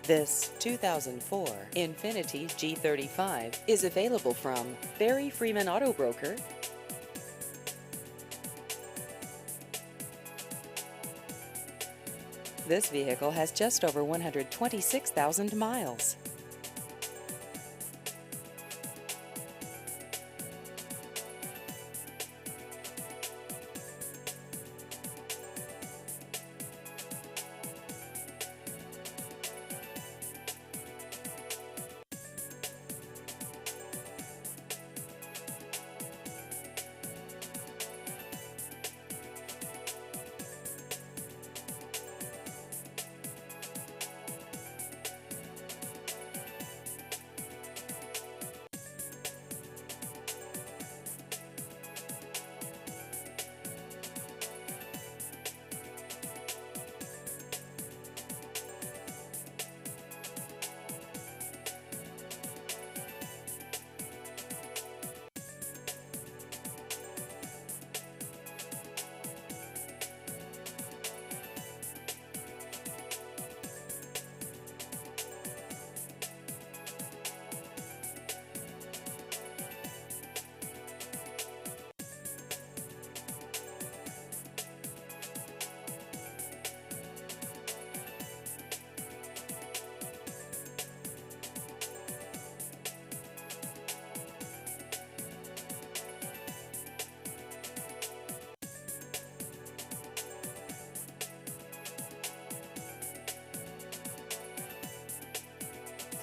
This 2004 Infiniti G35 is available from Barry Freeman Auto Broker. This vehicle has just over 126,000 miles.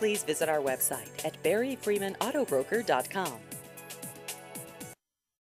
Please visit our website at barryfreemanautobroker.com.